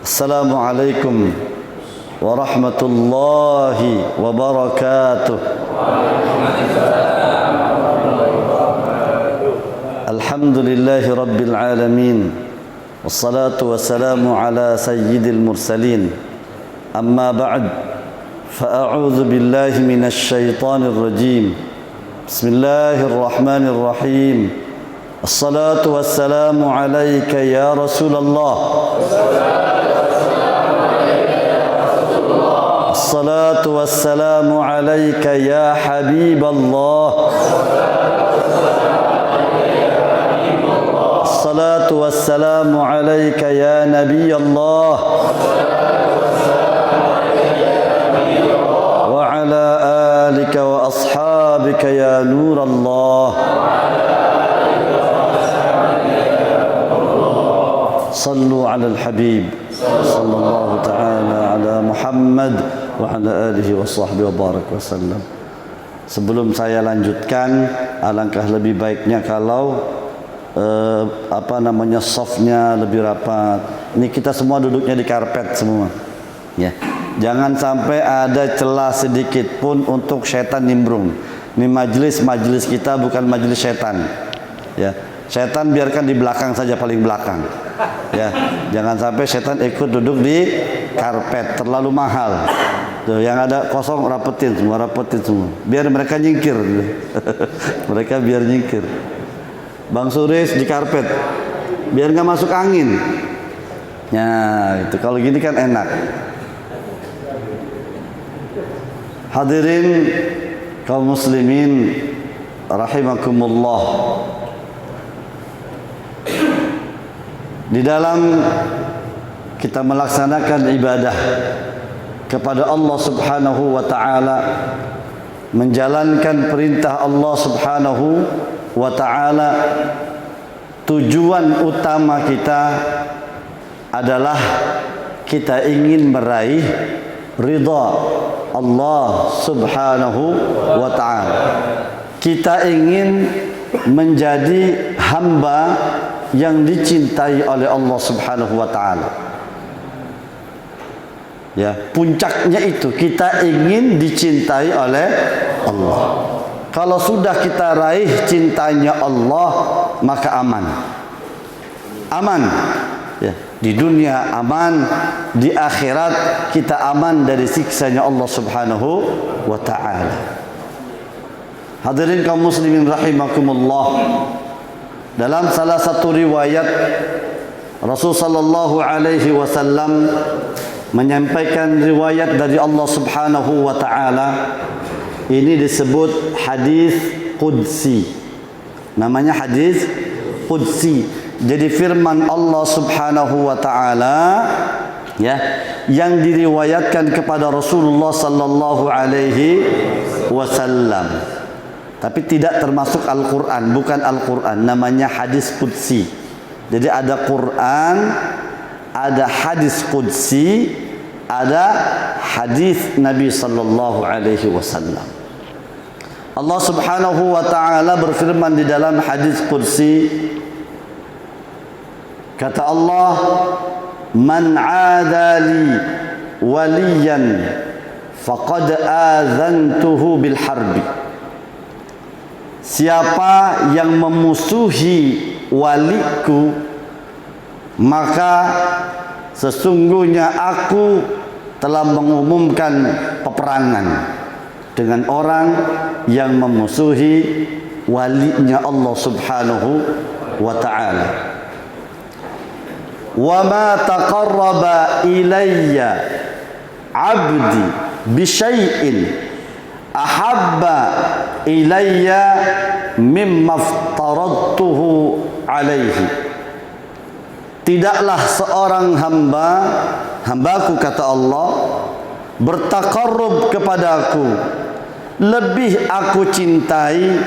Assalamualaikum warahmatullahi wabarakatuh. Alhamdulillahi rabbil alamin. Wassalatu wassalamu ala sayyidil mursalin. Amma ba'd. Fa'a'udzu billahi minasy syaithanir rajim. Bismillahirrahmanirrahim. Assalatu wassalamu alaika ya Rasulullah. Assalatu wassalamu alaika ya Habiballah. Assalatu wassalamu alaika ya Nabiyallah. Wa ala alika wa ashabika ya Nurallah. Sallu ala al-habib sallallahu ta'ala ala Muhammad wa ala alihi wa sahbihi wa barak wa sallam. Sebelum saya lanjutkan, alangkah lebih baiknya kalau softnya lebih rapat. Ini kita semua duduknya di karpet semua, ya. Jangan sampai ada celah sedikit pun untuk setan nimbrung. Ini majelis kita bukan majelis setan, ya. Setan biarkan di belakang saja, paling belakang, ya. Jangan sampai setan ikut duduk di karpet, terlalu mahal. Tuh, yang ada kosong rapetin semua. Biar mereka nyingkir. Mereka biar nyingkir. Bang Suris di karpet, biar nggak masuk angin. Ya, itu kalau gini kan enak. Hadirin kaum muslimin rahimakumullah. Di dalam kita melaksanakan ibadah kepada Allah Subhanahu wa ta'ala, menjalankan perintah Allah Subhanahu wa ta'ala, tujuan utama kita adalah kita ingin meraih ridha Allah Subhanahu wa ta'ala. Kita ingin menjadi hamba yang dicintai oleh Allah Subhanahu wa ta'ala. Ya, puncaknya itu kita ingin dicintai oleh Allah. Kalau sudah kita raih cintanya Allah, maka aman. Aman. Ya, di dunia aman, di akhirat kita aman dari siksanya Allah Subhanahu wa ta'ala. Hadirin kaum muslimin rahimakumullah. Dalam salah satu riwayat, Rasul sallallahu alaihi wasallam menyampaikan riwayat dari Allah Subhanahu wa ta'ala. Ini disebut hadis qudsi. Namanya hadis qudsi. Jadi firman Allah Subhanahu wa ta'ala, ya, yang diriwayatkan kepada Rasulullah sallallahu alaihi wasallam. Tapi tidak termasuk Al-Quran, bukan Al-Quran, namanya hadis qudsi. Jadi ada Quran, ada hadis qudsi, ada hadis Nabi sallallahu alaihi wasallam. Allah Subhanahu wa ta'ala berfirman di dalam hadis qudsi, kata Allah, man 'adali waliyan faqad adzantuhu bil harbi. Siapa yang memusuhi waliku, maka sesungguhnya aku telah mengumumkan peperangan dengan orang yang memusuhi walinya Allah Subhanahu wa ta'ala. Wa ma taqarraba ilayya 'abdi bi syai'in ahabba ilayya mimma aftaradtuhu alaihi. Tidaklah seorang hambaku kata Allah, bertakarrub kepadaku, lebih aku cintai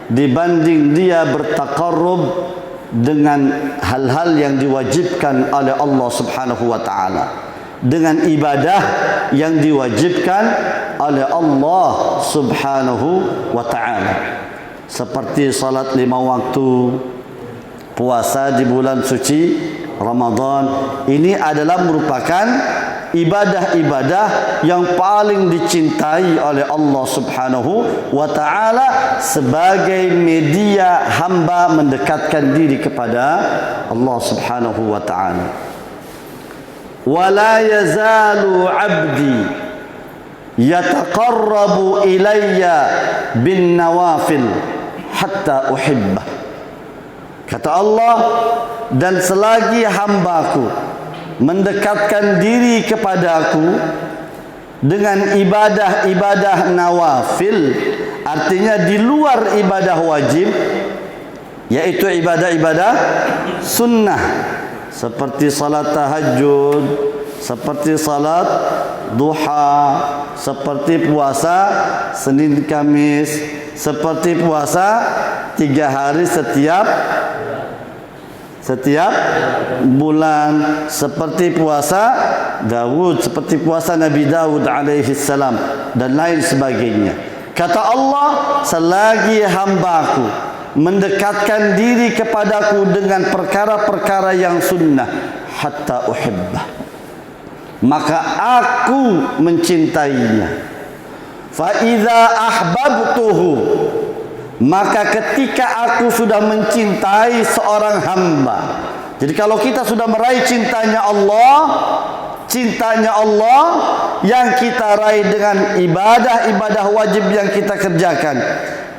dibanding dia bertakarrub dengan hal-hal yang diwajibkan oleh Allah Subhanahu wa ta'ala, dengan ibadah yang diwajibkan oleh Allah Subhanahu wa ta'ala, seperti salat 5 waktu, puasa di bulan suci Ramadan ini adalah merupakan ibadah-ibadah yang paling dicintai oleh Allah Subhanahu wa taala sebagai media hamba mendekatkan diri kepada Allah Subhanahu wa taala. Wala yazalu 'abdi yataqarrabu ilayya bin nawafil hatta uhibbah. Kata Allah, dan selagi hambaku mendekatkan diri kepadaku dengan ibadah-ibadah nawafil, artinya di luar ibadah wajib, yaitu ibadah-ibadah sunnah seperti salat tahajud, seperti salat duha, seperti puasa Senin Kamis, seperti puasa 3 hari setiap bulan, seperti puasa Daud, seperti puasa Nabi Daud alaihi salam dan lain sebagainya. Kata Allah, selagi hambaku mendekatkan diri kepadaku dengan perkara-perkara yang sunnah, hatta uhibbah, maka aku mencintainya. Fa idza ahbabtuhu, maka ketika aku sudah mencintai seorang hamba. Jadi kalau kita sudah meraih cintanya Allah yang kita raih dengan ibadah-ibadah wajib yang kita kerjakan,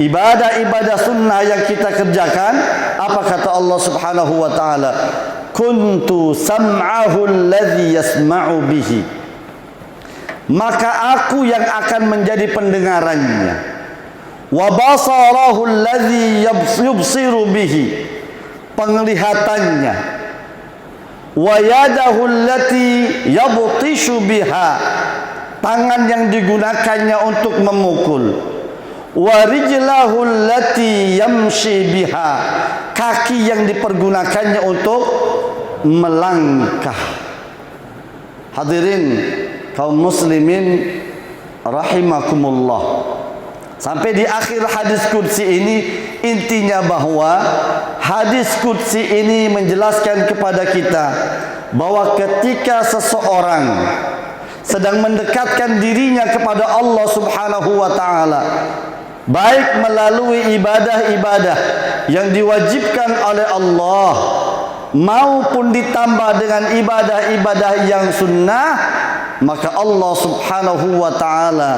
ibadah-ibadah sunnah yang kita kerjakan, apa kata Allah Subhanahu wa taala? Kuntu sam'ahu alladhi yasma'u bihi, maka aku yang akan menjadi pendengarannya, wa basarahu alladhi yubsiru bihi, penglihatannya, wa yadahu allati yabtishu biha, tangan yang digunakannya untuk memukul, wa rijlahu allati yamshi biha, kaki yang dipergunakannya untuk melangkah. Hadirin kaum muslimin rahimakumullah, sampai di akhir hadis qudsi ini intinya bahwa hadis qudsi ini menjelaskan kepada kita bahwa ketika seseorang sedang mendekatkan dirinya kepada Allah Subhanahu wa taala, baik melalui ibadah-ibadah yang diwajibkan oleh Allah maupun ditambah dengan ibadah-ibadah yang sunnah, maka Allah Subhanahu wa taala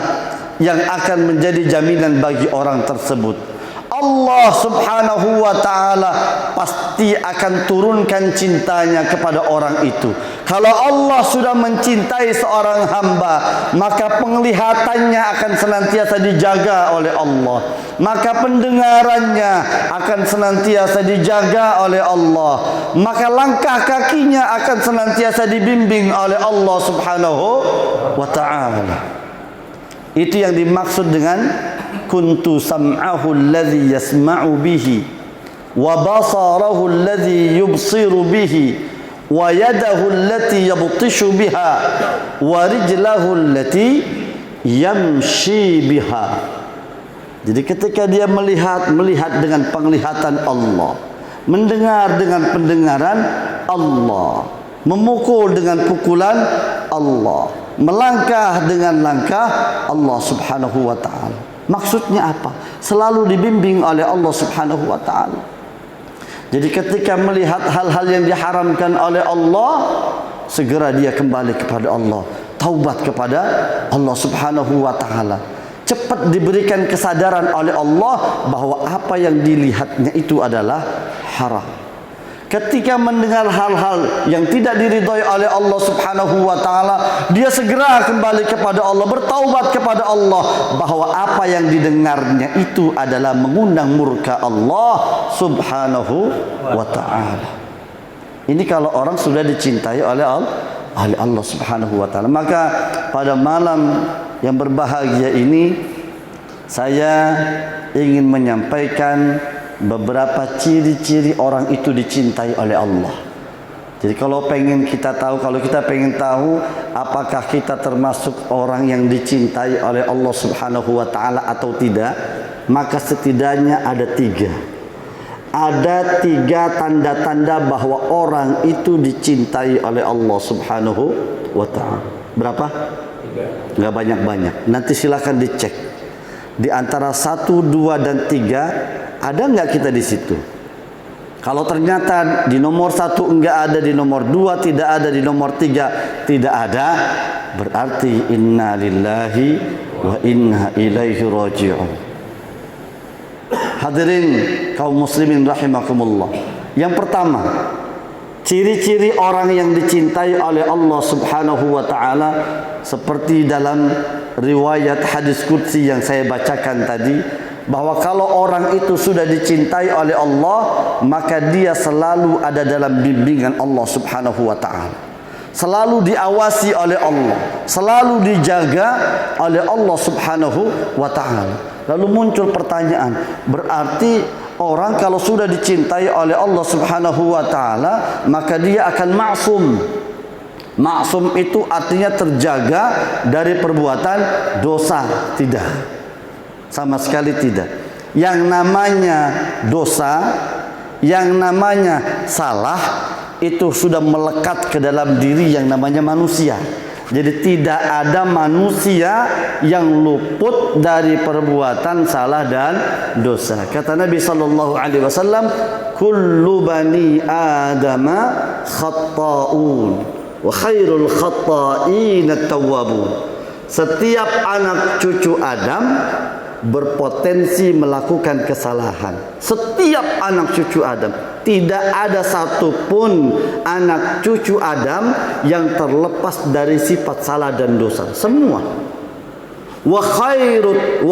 yang akan menjadi jaminan bagi orang tersebut. Allah Subhanahu wa taala pasti akan turunkan cintanya kepada orang itu. Kalau Allah sudah mencintai seorang hamba, maka penglihatannya akan senantiasa dijaga oleh Allah, maka pendengarannya akan senantiasa dijaga oleh Allah, maka langkah kakinya akan senantiasa dibimbing oleh Allah Subhanahu wa taala. Itu yang dimaksud dengan kuntu sam'ahu alladhi yasma'u bihi, wa basarahu alladhi yubsiru bihi, wa yadahu allati yabtishu biha, wa rijlahu allati yamshi biha. Jadi ketika dia melihat dengan penglihatan Allah, mendengar dengan pendengaran Allah, memukul dengan pukulan Allah, melangkah dengan langkah Allah Subhanahu wa taala. Maksudnya apa? Selalu dibimbing oleh Allah Subhanahu wa taala. Jadi ketika melihat hal-hal yang diharamkan oleh Allah, segera dia kembali kepada Allah, taubat kepada Allah Subhanahu wa taala. Cepat diberikan kesadaran oleh Allah bahwa apa yang dilihatnya itu adalah haram. Ketika mendengar hal-hal yang tidak diridhai oleh Allah Subhanahu wa taala, dia segera kembali kepada Allah, bertaubat kepada Allah bahwa apa yang didengarnya itu adalah mengundang murka Allah Subhanahu wa taala. Ini kalau orang sudah dicintai oleh Allah Subhanahu wa taala. Maka pada malam yang berbahagia ini saya ingin menyampaikan beberapa ciri-ciri orang itu dicintai oleh Allah. Jadi kalau kita pengen tahu apakah kita termasuk orang yang dicintai oleh Allah Subhanahu wa taala atau tidak, maka setidaknya ada 3. ada 3 tanda-tanda bahwa orang itu dicintai oleh Allah Subhanahu wa ta'ala. Berapa? 3. Nggak banyak-banyak. Nanti silakan dicek. Di antara 1, 2, dan 3 ada nggak kita di situ? Kalau ternyata di nomor 1 enggak ada, di nomor 2 tidak ada, di nomor 3 tidak ada, berarti inna lillahi wa inna ilaihi raji'un. Hadirin kaum muslimin rahimakumullah. Yang pertama, ciri-ciri orang yang dicintai oleh Allah Subhanahu wa ta'ala seperti dalam riwayat hadis qudsi yang saya bacakan tadi, bahwa kalau orang itu sudah dicintai oleh Allah, maka dia selalu ada dalam bimbingan Allah Subhanahu wa ta'ala, selalu diawasi oleh Allah, selalu dijaga oleh Allah Subhanahu wa ta'ala. Lalu muncul pertanyaan, berarti orang kalau sudah dicintai oleh Allah Subhanahu wa ta'ala, maka dia akan ma'sum. Ma'sum itu artinya terjaga dari perbuatan dosa. Tidak, sama sekali tidak. Yang namanya dosa, yang namanya salah, itu sudah melekat ke dalam diri yang namanya manusia. Jadi tidak ada manusia yang luput dari perbuatan salah dan dosa. Kata Nabi sallallahu alaihi wasallam, kullu bani adama khatta'un wa khairul khatta'in at-tawwabun. Setiap anak cucu Adam berpotensi melakukan kesalahan. Setiap anak cucu Adam. Tidak ada satupun anak cucu Adam yang terlepas dari sifat salah dan dosa. Semua. Wa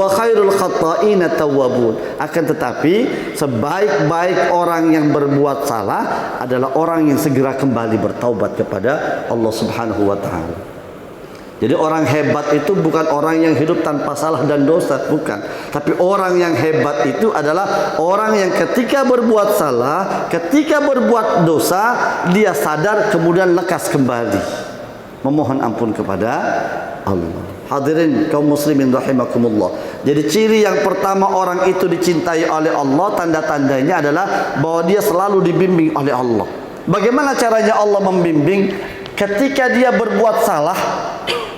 khairul khatta'in at-tawwabun. Akan tetapi sebaik-baik orang yang berbuat salah adalah orang yang segera kembali bertaubat kepada Allah Subhanahu wa ta'ala. Jadi orang hebat itu bukan orang yang hidup tanpa salah dan dosa, bukan. Tapi orang yang hebat itu adalah orang yang ketika berbuat salah, ketika berbuat dosa, dia sadar kemudian lekas kembali memohon ampun kepada Allah. Hadirin kaum muslimin rahimakumullah. Jadi ciri yang pertama orang itu dicintai oleh Allah, tanda-tandanya adalah bahwa dia selalu dibimbing oleh Allah. Bagaimana caranya Allah membimbing? Ketika dia berbuat salah,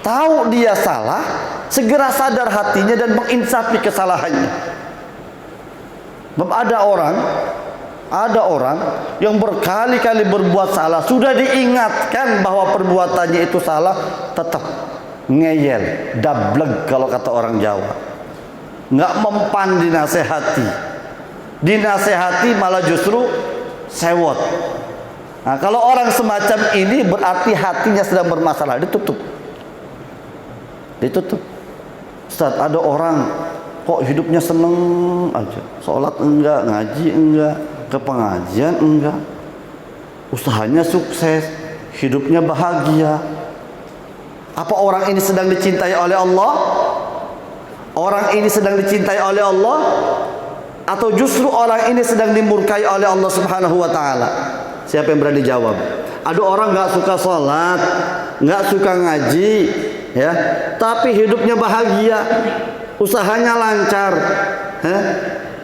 tahu dia salah, segera sadar hatinya dan menginsafi kesalahannya. Ada orang yang berkali-kali berbuat salah, sudah diingatkan bahwa perbuatannya itu salah, tetap ngeyel, dableg kalau kata orang Jawa. Nggak mempan dinasehati. Dinasehati malah justru sewot. Nah, kalau orang semacam ini berarti hatinya sedang bermasalah, ditutup. Ustaz, ada orang kok hidupnya seneng aja, sholat enggak, ngaji enggak, ke pengajian enggak, usahanya sukses, hidupnya bahagia. Apa orang ini sedang dicintai oleh Allah? Orang ini sedang dicintai oleh Allah? Atau justru orang ini sedang dimurkai oleh Allah Subhanahu wa ta'ala? Siapa yang berani jawab? Ada orang nggak suka sholat, nggak suka ngaji, ya, tapi hidupnya bahagia, usahanya lancar.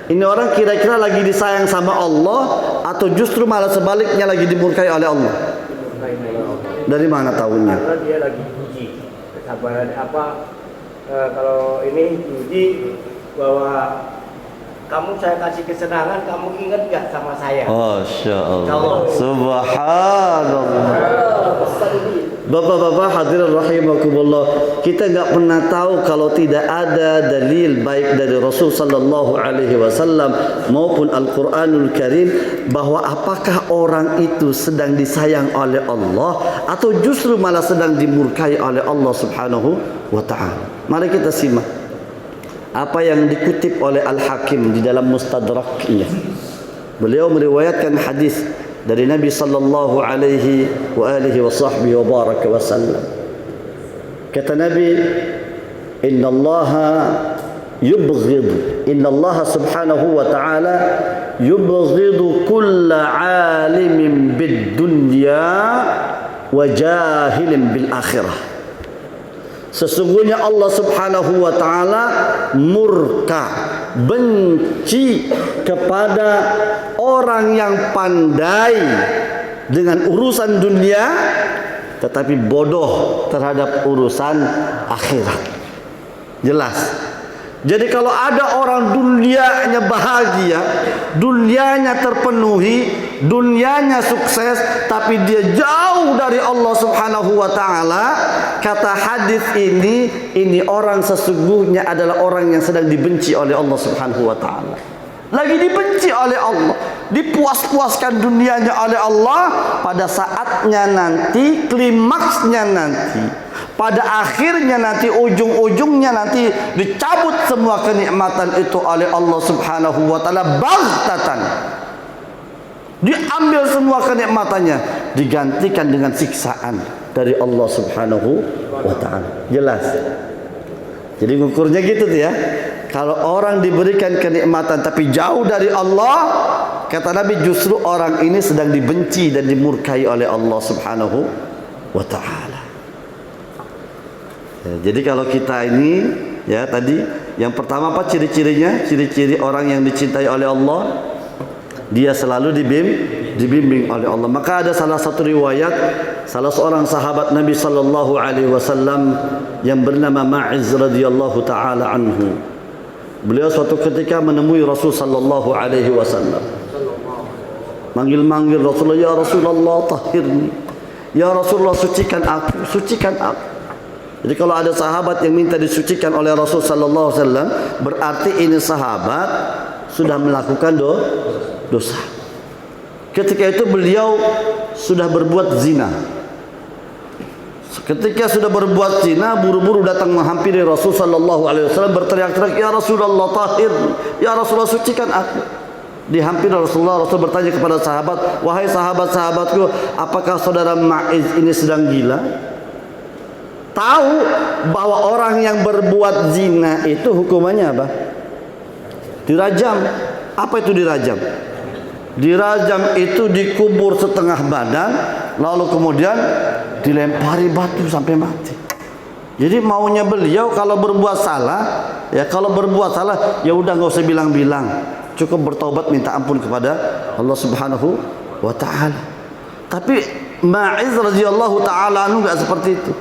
Ini orang kira-kira lagi disayang sama Allah atau justru malah sebaliknya lagi dimurkai oleh Allah? Dari mana tahunya? Karena dia lagi diuji kesabaran kalau ini diuji bahwa kamu saya kasih kesenangan, kamu ingat gak sama saya? Masya Allah. Subhanallah. Bapak-bapak hadirin rahimakumullah, kita nggak pernah tahu kalau tidak ada dalil baik dari Rasul sallallahu alaihi wasallam maupun Al-Qur'anul Karim bahwa apakah orang itu sedang disayang oleh Allah atau justru malah sedang dimurkai oleh Allah Subhanahu wa ta'ala. Mari kita simak apa yang dikutip oleh Al-Hakim di dalam Mustadraknya. Beliau meriwayatkan hadis dari Nabi sallallahu alaihi wa alihi wa sahbihi wa baraka wa sallam. Kata Nabi, inna Allah subhanahu wa ta'ala yubghidu kulla alimin bid dunya wa jahilin bil akhirah. Sesungguhnya Allah Subhanahu wa taala murka, benci kepada orang yang pandai dengan urusan dunia tetapi bodoh terhadap urusan akhirat. Jelas. Jadi kalau ada orang dunianya bahagia, dunianya terpenuhi, dunianya sukses, tapi dia jauh dari Allah Subhanahu wa taala, kata hadis ini orang sesungguhnya adalah orang yang sedang dibenci oleh Allah Subhanahu wa taala. Lagi dibenci oleh Allah, dipuas-puaskan dunianya oleh Allah, pada saatnya nanti, klimaksnya nanti, pada akhirnya nanti, ujung-ujungnya nanti dicabut semua kenikmatan itu oleh Allah Subhanahu wa taala baghtatan. Diambil semua kenikmatannya, digantikan dengan siksaan dari Allah Subhanahu wa taala. Jelas. Jadi ukurnya gitu tuh ya. Kalau orang diberikan kenikmatan tapi jauh dari Allah, kata Nabi, justru orang ini sedang dibenci dan dimurkai oleh Allah Subhanahu wa taala. Ya, jadi kalau kita ini ya tadi yang pertama apa ciri-cirinya? Ciri-ciri orang yang dicintai oleh Allah, dia selalu dibimbing oleh Allah. Maka ada salah satu riwayat salah seorang sahabat Nabi sallallahu alaihi wasallam yang bernama Ma'iz radhiyallahu taala anhu. Beliau suatu ketika menemui Rasul sallallahu alaihi wasallam. Manggil-manggil Rasulullah, "Ya Rasulullah, tahhirni. Ya Rasulullah, sucikan aku, sucikan aku." Jadi kalau ada sahabat yang minta disucikan oleh Rasul sallallahu alaihi wasallam, berarti ini sahabat sudah melakukan dosa. Ketika itu beliau sudah berbuat zina. Ketika sudah berbuat zina, buru-buru datang menghampiri Rasul sallallahu alaihi wasallam, berteriak-teriak, "Ya Rasulullah, tahhir. Ya Rasulullah, sucikan aku." Dihampiri Rasulullah, Rasul bertanya kepada sahabat, "Wahai sahabat-sahabatku, apakah saudara Ma'iz ini sedang gila?" Tahu bahwa orang yang berbuat zina itu hukumannya apa? Dirajam. Apa itu dirajam? Dirajam itu dikubur setengah badan, lalu kemudian dilempari batu sampai mati. Jadi maunya beliau kalau berbuat salah, ya kalau berbuat salah ya udah nggak usah bilang-bilang, cukup bertobat minta ampun kepada Allah Subhanahu wa taala. Tapi Ma'iz radhiyallahu taala anhu enggak seperti itu.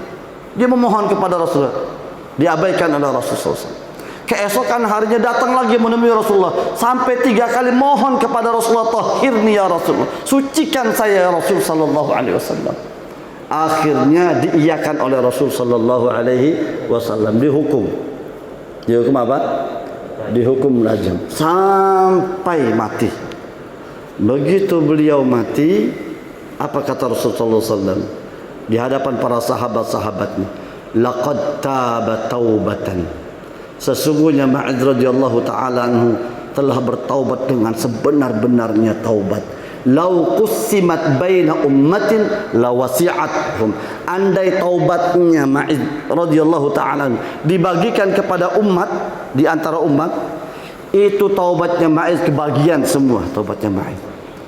Dia memohon kepada Rasulullah, diabaikan oleh Rasulullah. Keesokan harinya datang lagi menemui Rasulullah, sampai 3 kali mohon kepada Rasulullah, "Tahhirni ya Rasulullah, sucikan saya ya Rasul sallallahu alaihi wasallam." Akhirnya diiyakan oleh Rasul sallallahu alaihi wasallam, dihukum. Dihukum apa? Dihukum rajam sampai mati. Begitu beliau mati, apa kata Rasul sallallahu alaihi wasallam di hadapan para sahabat-sahabatnya? "Laqad taba taubatan." Sesungguhnya Ma'iz radhiyallahu taala anhu telah bertaubat dengan sebenar-benarnya taubat. "Lau qussimat baina ummatin lawasi'athum." Andai taubatnya Ma'iz radhiyallahu taala dibagikan kepada umat, di antara umat, itu taubatnya Ma'iz kebagian semua taubatnya Ma'iz.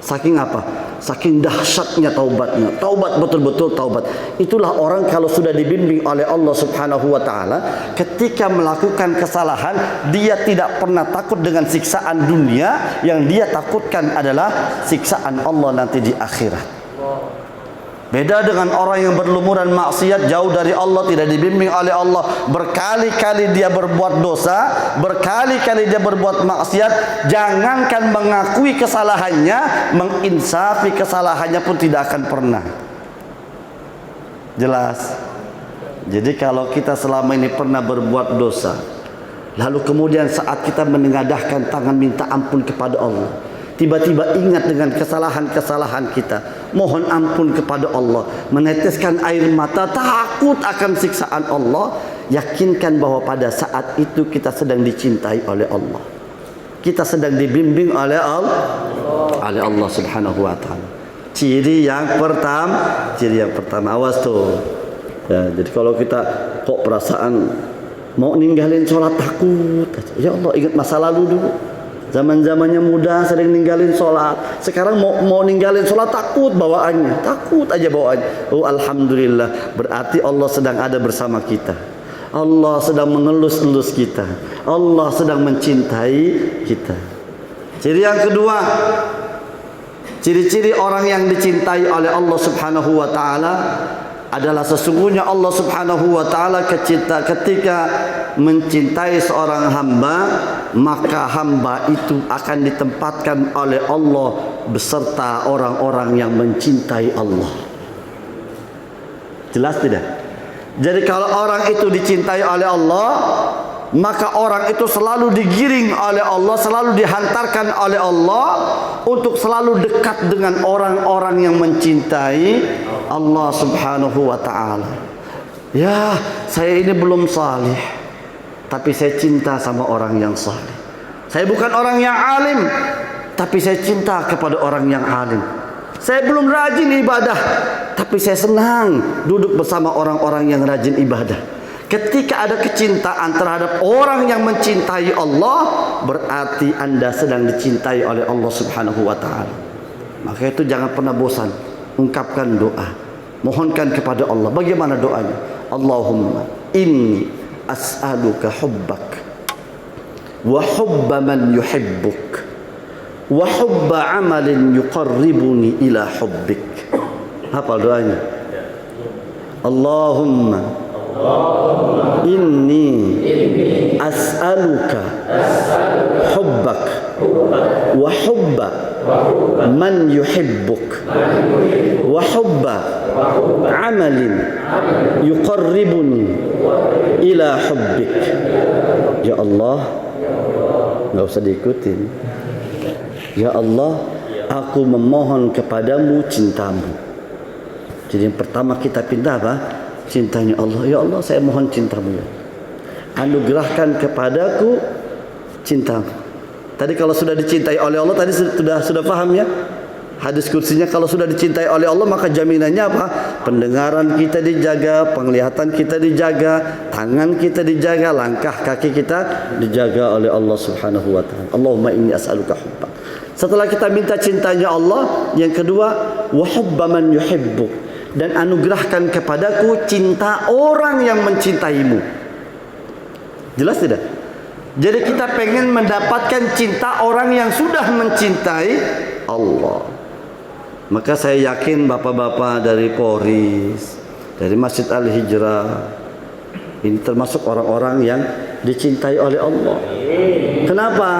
Saking apa? Saking dahsyatnya taubatnya. Taubat betul-betul taubat. Itulah orang kalau sudah dibimbing oleh Allah Subhanahu wa taala, ketika melakukan kesalahan dia tidak pernah takut dengan siksaan dunia, yang dia takutkan adalah siksaan Allah nanti di akhirat. Beda dengan orang yang berlumuran maksiat, jauh dari Allah, tidak dibimbing oleh Allah, berkali-kali dia berbuat dosa, berkali-kali dia berbuat maksiat, jangankan mengakui kesalahannya, menginsafi kesalahannya pun tidak akan pernah. Jelas. Jadi kalau kita selama ini pernah berbuat dosa, lalu kemudian saat kita menengadahkan tangan minta ampun kepada Allah, tiba-tiba ingat dengan kesalahan-kesalahan kita, mohon ampun kepada Allah, meneteskan air mata, takut akan siksaan Allah, yakinkan bahwa pada saat itu kita sedang dicintai oleh Allah, kita sedang dibimbing oleh Allah Subhanahu wa taala. Ciri yang pertama, awas tuh ya. Jadi kalau kita kok perasaan mau ninggalin sholat takut, ya Allah, ingat masa lalu dulu. Zaman-zamannya muda sering ninggalin sholat, sekarang mau ninggalin sholat takut bawaannya, takut aja bawaannya. Oh alhamdulillah, berarti Allah sedang ada bersama kita. Allah sedang mengelus-elus kita. Allah sedang mencintai kita. Ciri yang kedua, ciri-ciri orang yang dicintai oleh Allah Subhanahu wa taala adalah sesungguhnya Allah Subhanahu wa taala ketika mencintai seorang hamba, maka hamba itu akan ditempatkan oleh Allah beserta orang-orang yang mencintai Allah. Jelas tidak? Jadi kalau orang itu dicintai oleh Allah, maka orang itu selalu digiring oleh Allah, selalu dihantarkan oleh Allah untuk selalu dekat dengan orang-orang yang mencintai Allah Subhanahu wa taala. Ya, saya ini belum salih, tapi saya cinta sama orang yang salih. Saya bukan orang yang alim, tapi saya cinta kepada orang yang alim. Saya belum rajin ibadah, tapi saya senang duduk bersama orang-orang yang rajin ibadah. Ketika ada kecintaan terhadap orang yang mencintai Allah, berarti Anda sedang dicintai oleh Allah Subhanahu wa taala. Maka itu jangan pernah bosan, ungkapkan doa, mohonkan kepada Allah. Bagaimana doanya? Allahumma inni as'aluka hubbak wa hubba man yuhibbuk wa hubba amalin yuqarribuni ila hubbik. Hafal doanya. Allahumma inni as'aluka hubbak wa hubba man yuhibbuk wa hubba amalin yuqarribuni ila hubbik. Ya Allah, enggak usah diikutin. Ya Allah, aku memohon kepadamu cintamu. Jadi yang pertama kita pinta apa? Cintanya Allah. Ya Allah, saya mohon cintamu. Anugerahkan kepadaku cintamu. Tadi kalau sudah dicintai oleh Allah, tadi sudah paham ya? Hadis kursinya, kalau sudah dicintai oleh Allah, maka jaminannya apa? Pendengaran kita dijaga, penglihatan kita dijaga, tangan kita dijaga, langkah kaki kita dijaga oleh Allah Subhanahu wa taala. Allahumma inni as'aluka hubbak. Setelah kita minta cintanya Allah, yang kedua, wa hubba man yuhibbuk, dan anugerahkan kepadaku cinta orang yang mencintaimu. Jelas tidak? Jadi kita pengen mendapatkan cinta orang yang sudah mencintai Allah. Maka saya yakin bapak-bapak dari Polris, dari Masjid Al-Hijrah, ini termasuk orang-orang yang dicintai oleh Allah. Kenapa?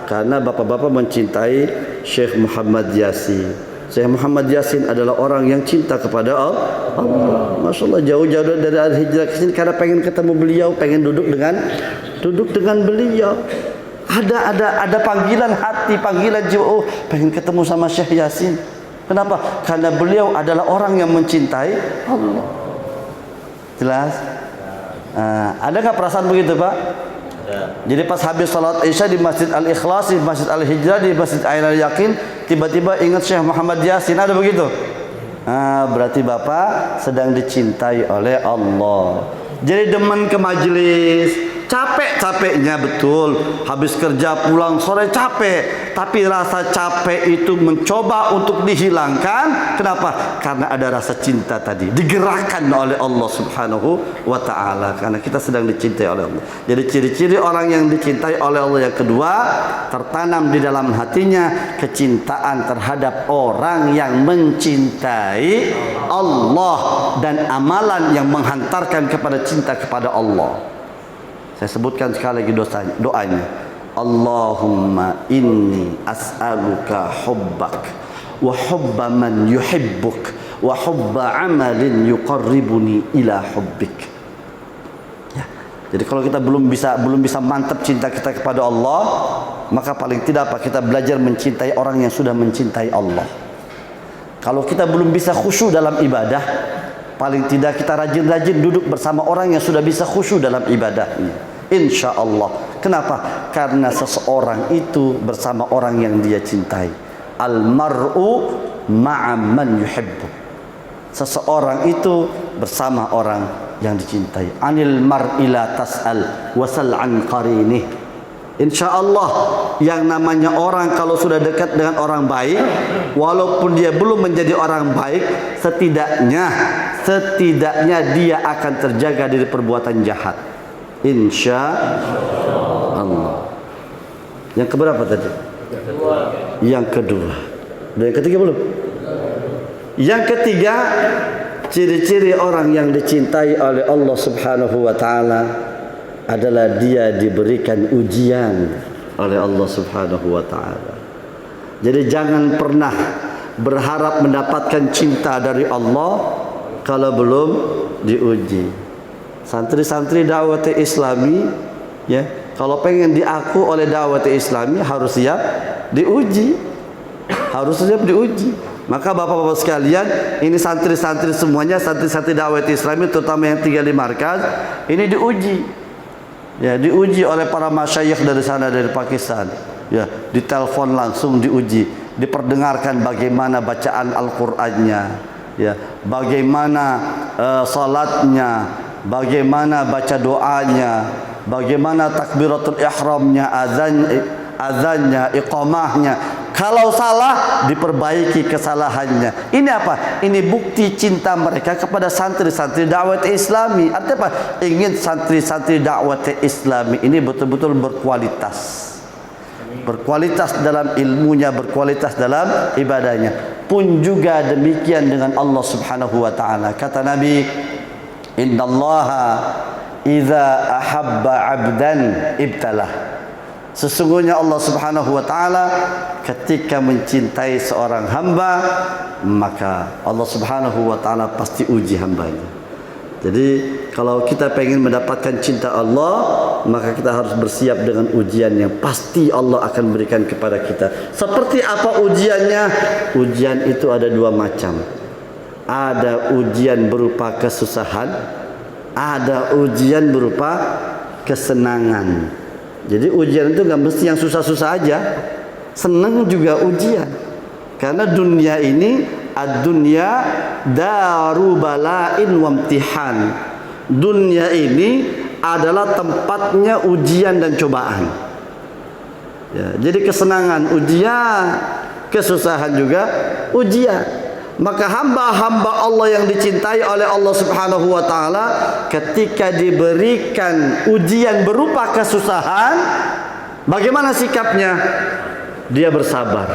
Karena bapak-bapak mencintai Syekh Muhammad Yasin. Syekh Muhammad Yasin adalah orang yang cinta kepada Allah. Masya Allah, jauh-jauh dari Al-Hijrah ke sini karena pengen ketemu beliau, pengen duduk dengan beliau. Ada panggilan hati, panggilan jiwa. Oh, pengen ketemu sama Syekh Yasin. Kenapa? Karena beliau adalah orang yang mencintai Allah. Jelas? Ada nggak perasaan begitu, Pak? Jadi pas habis salat Isya di Masjid Al-Ikhlas, di Masjid Al-Hijrah, di Masjid Ainul Yakin, tiba-tiba ingat Syekh Muhammad Yasin, ada begitu? Berarti Bapak sedang dicintai oleh Allah. Jadi demen ke majelis, capek-capeknya betul, habis kerja pulang sore capek, tapi rasa capek itu mencoba untuk dihilangkan. Kenapa? Karena ada rasa cinta tadi, digerakkan oleh Allah Subhanahu wa ta'ala, karena kita sedang dicintai oleh Allah. Jadi ciri-ciri orang yang dicintai oleh Allah yang kedua, tertanam di dalam hatinya kecintaan terhadap orang yang mencintai Allah dan amalan yang menghantarkan kepada cinta kepada Allah. Saya sebutkan sekali lagi doanya. Allahumma inni as'aluka hubbak wa hubba man yuhibbuk wa hubba amalin yuqarribuni ila hubbik. Ya. Jadi kalau kita belum bisa mantap cinta kita kepada Allah, maka paling tidak kita belajar mencintai orang yang sudah mencintai Allah. Kalau kita belum bisa khusyuk dalam ibadah, paling tidak kita rajin-rajin duduk bersama orang yang sudah bisa khusyuk dalam ibadahnya. Insya Allah. Kenapa? Karena seseorang itu bersama orang yang dia cintai. Al-mar'u ma'aman yuhibbu. Seseorang itu bersama orang yang dicintai. Anil mar'i la tas'al wasal an qarinih. Insya Allah, yang namanya orang kalau sudah dekat dengan orang baik, walaupun dia belum menjadi orang baik, setidaknya setidaknya dia akan terjaga dari perbuatan jahat. Insya Allah. Yang keberapa tadi? Yang kedua. Dan yang ketiga belum? Yang ketiga, ciri-ciri orang yang dicintai oleh Allah Subhanahu wa taala adalah dia diberikan ujian oleh Allah Subhanahu wa taala. Jadi jangan pernah berharap mendapatkan cinta dari Allah kalau belum diuji. Santri-santri dakwah Islami, ya, kalau pengen diaku oleh dakwah Islami harus siap diuji. Harus siap diuji. Maka bapak-bapak sekalian, ini santri-santri semuanya, santri-santri dakwah Islami terutama yang tinggal di markaz, ini diuji. Ya, diuji oleh para masyayikh dari sana, dari Pakistan. Ya, ditelepon langsung diuji, diperdengarkan bagaimana bacaan Al-Qur'annya, ya, bagaimana salatnya, bagaimana baca doanya, bagaimana takbiratul ihramnya, azannya, iqamahnya. Kalau salah, diperbaiki kesalahannya. Ini apa? Ini bukti cinta mereka kepada santri-santri dakwah Islami. Artinya apa? Ingin santri-santri dakwah Islami ini betul-betul berkualitas. Berkualitas dalam ilmunya, berkualitas dalam ibadahnya. Pun juga demikian dengan Allah Subhanahu wa taala. Kata Nabi, "Innallaha idza ahabba 'abdan ibtalah." Sesungguhnya Allah Subhanahu wa taala ketika mencintai seorang hamba, maka Allah Subhanahu wa taala pasti uji hambanya. Jadi kalau kita pengen mendapatkan cinta Allah, maka kita harus bersiap dengan ujian yang pasti Allah akan berikan kepada kita. Seperti apa ujiannya? Ujian itu ada dua macam. Ada ujian berupa kesusahan, ada ujian berupa kesenangan. Jadi ujian itu nggak mesti yang susah-susah aja, senang juga ujian. Karena dunia ini, ad-dunya daru bala'in wa imtihan. Dunia ini adalah tempatnya ujian dan cobaan. Ya, jadi kesenangan ujian, kesusahan juga ujian. Maka hamba-hamba Allah yang dicintai oleh Allah Subhanahu wa taala ketika diberikan ujian berupa kesusahan, bagaimana sikapnya? Dia bersabar.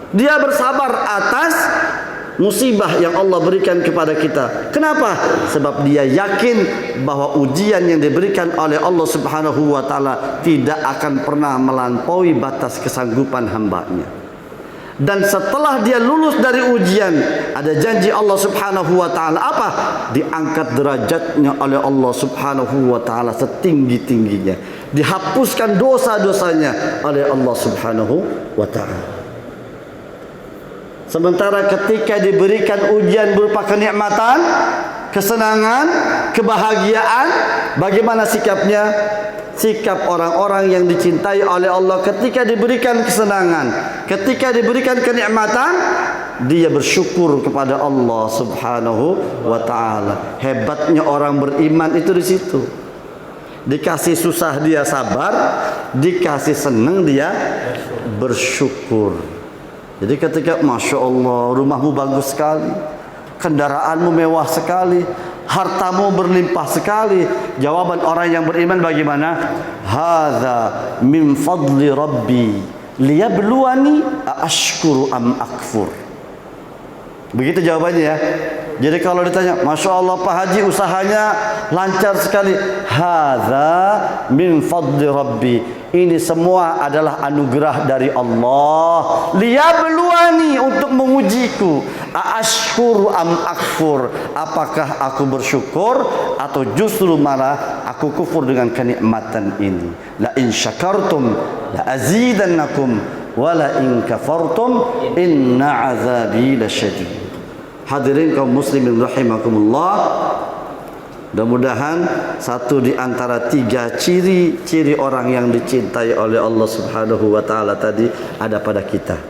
Dia bersabar atas musibah yang Allah berikan kepada kita. Kenapa? Sebab dia yakin bahwa ujian yang diberikan oleh Allah Subhanahu wa taala tidak akan pernah melampaui batas kesanggupan hambanya. Dan setelah dia lulus dari ujian, ada janji Allah Subhanahu wa taala apa? Diangkat derajatnya oleh Allah Subhanahu wa taala setinggi-tingginya. Dihapuskan dosa-dosanya oleh Allah Subhanahu wa taala. Sementara ketika diberikan ujian berupa kenikmatan, kesenangan, kebahagiaan, bagaimana sikapnya? Sikap orang-orang yang dicintai oleh Allah ketika diberikan kesenangan, ketika diberikan kenikmatan, dia bersyukur kepada Allah Subhanahu wa taala. Hebatnya orang beriman itu di situ. Dikasih susah dia sabar, dikasih senang dia bersyukur. Jadi ketika Masya Allah, rumahmu bagus sekali, kendaraanmu mewah sekali, hartamu berlimpah sekali, jawaban orang yang beriman bagaimana? Hadza min fadli rabbi liyabluwani ashkuru am akfur. Begitu jawabannya ya. Jadi kalau ditanya, Masya Allah Pak Haji usahanya lancar sekali. Hadza min fadli rabbi. Ini semua adalah anugerah dari Allah. Liyabluwani, untuk mengujiku. Ashkuru am akfur. Apakah aku bersyukur atau justru malah aku kufur dengan kenikmatan ini. La in syakartum la azidannakum wa la in kafartum inna azabi lasyadid. Hadirin kaum muslimin rahimakumullah, mudah-mudahan satu di antara tiga ciri-ciri orang yang dicintai oleh Allah Subhanahu wa taala tadi ada pada kita.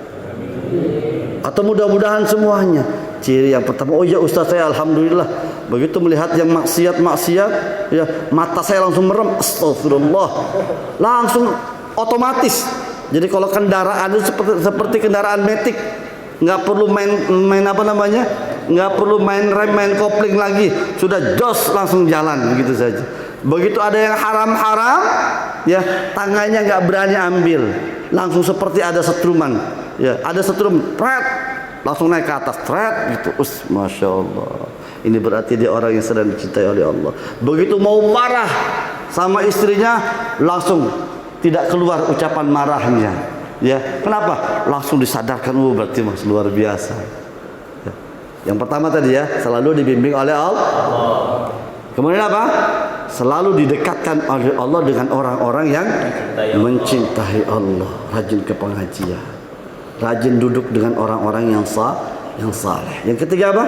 Atau mudah-mudahan semuanya. Ciri yang pertama, oh ya Ustaz saya alhamdulillah begitu melihat yang maksiat ya mata saya langsung merem, astagfirullah. Langsung otomatis. Jadi kalau kendaraan itu seperti kendaraan metik, nggak perlu main apa namanya, nggak perlu main rem, main kopling lagi, sudah jos langsung jalan begitu saja. Begitu ada yang haram-haram, ya tangannya nggak berani ambil, langsung seperti ada setruman, ya ada setrum, pret, langsung naik ke atas, pret gitu. Masya Allah. Ini berarti dia orang yang sedang dicintai oleh Allah. Begitu mau marah sama istrinya, langsung tidak keluar ucapan marahnya. Ya, kenapa? Langsung disadarkan, berarti mas luar biasa. Ya. Yang pertama tadi ya, selalu dibimbing oleh Allah. Kemudian apa? Selalu didekatkan oleh Allah dengan orang-orang yang mencintai Allah, rajin ke pengajian, rajin duduk dengan orang-orang yang saleh. Yang ketiga apa?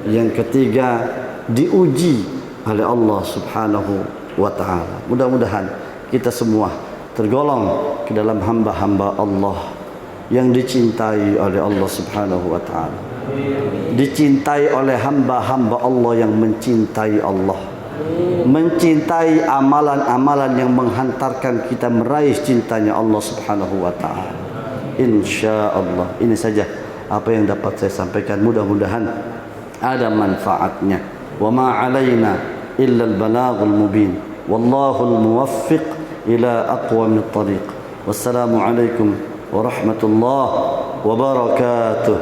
Yang ketiga diuji oleh Allah Subhanahu wa ta'ala. Mudah-mudahan kita semua tergolong ke dalam hamba-hamba Allah yang dicintai oleh Allah Subhanahu wa ta'ala, dicintai oleh hamba-hamba Allah yang mencintai Allah, mencintai amalan-amalan yang menghantarkan kita meraih cintanya Allah Subhanahu wa ta'ala. Insyaallah. Ini saja apa yang dapat saya sampaikan, mudah-mudahan ada manfaatnya. Wa ma 'alaina illa al-balaghul mubin. Wallahul muwaffiq ila aqwamit thariq. Wassalamu alaikum warahmatullahi wabarakatuh.